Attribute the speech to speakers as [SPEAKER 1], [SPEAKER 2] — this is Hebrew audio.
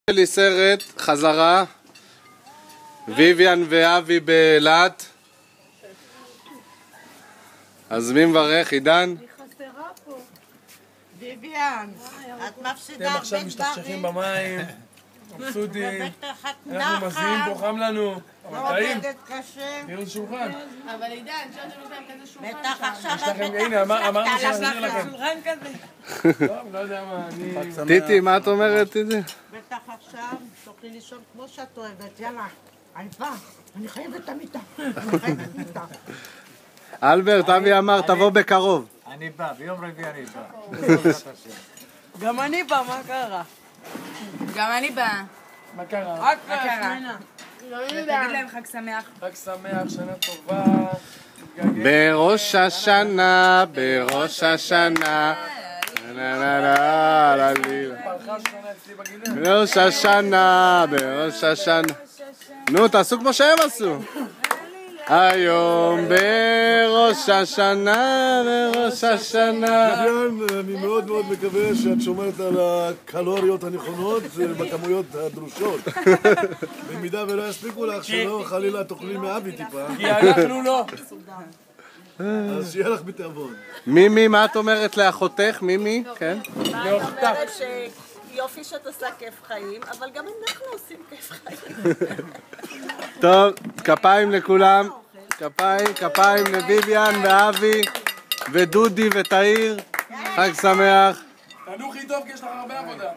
[SPEAKER 1] לי סרט חזרה, ויויאן ואבי באילת. אז מי מברך? עידן?
[SPEAKER 2] היא חסרה פה.
[SPEAKER 3] ויויאן, את מפסידה
[SPEAKER 4] אתם עכשיו משתכשכים במים, מבסוטים, אנחנו מזיעים פה, חם לנו, אבל טעים, תראו איזה שולחן.
[SPEAKER 2] אבל עידן, שאתם יש להם כזה שולחן
[SPEAKER 3] בטח עכשיו,
[SPEAKER 4] יש לכם, הנה אמרנו שנחזיר לכם.
[SPEAKER 2] שולחן כזה.
[SPEAKER 4] טוב, לא יודע מה, אני...
[SPEAKER 1] טיטי, מה את אומרת, טיטי?
[SPEAKER 3] בטח עכשיו, תוכלי לישון כמו שאת אוהבת, יאללה, עייפה, אני חייבת את המיטה, אני חייבת מיטה.
[SPEAKER 1] אלברט, אבי אמר, תבוא בקרוב.
[SPEAKER 5] אני בא, ביום רביעי אני בא.
[SPEAKER 2] גם אני בא, מה קרה? גם אני באה.
[SPEAKER 4] מה קרה?
[SPEAKER 2] מה קרה?
[SPEAKER 6] תגיד להם חג שמח.
[SPEAKER 4] חג שמח, שנה טובה.
[SPEAKER 1] בראש השנה, בראש השנה.
[SPEAKER 4] פרחה שנה אצלי בגינה.
[SPEAKER 1] בראש השנה, בראש השנה. נו, תעשו כמו שהם עשו. היום בראש השנה, בראש השנה.
[SPEAKER 7] אני מאוד מאוד מקווה שאת שומרת על הקלוריות הנכונות בכמויות הדרושות. במידה ולא יספיקו לך, שלא חלילה תאכלי מאבי טיפה,
[SPEAKER 4] כי אנחנו לא.
[SPEAKER 7] אז שיהיה לך בתיאבון.
[SPEAKER 1] מימי, מה את אומרת לאחותך? מימי? כן?
[SPEAKER 3] אני אומרת שיופי שאת עושה כיף חיים, אבל גם אנחנו עושים כיף חיים.
[SPEAKER 1] טוב, כפיים לכולם. כפיים לביביאן ואבי ודודי ותאיר. חג שמח.
[SPEAKER 4] תנוחי טוב כי יש לך הרבה עבודה.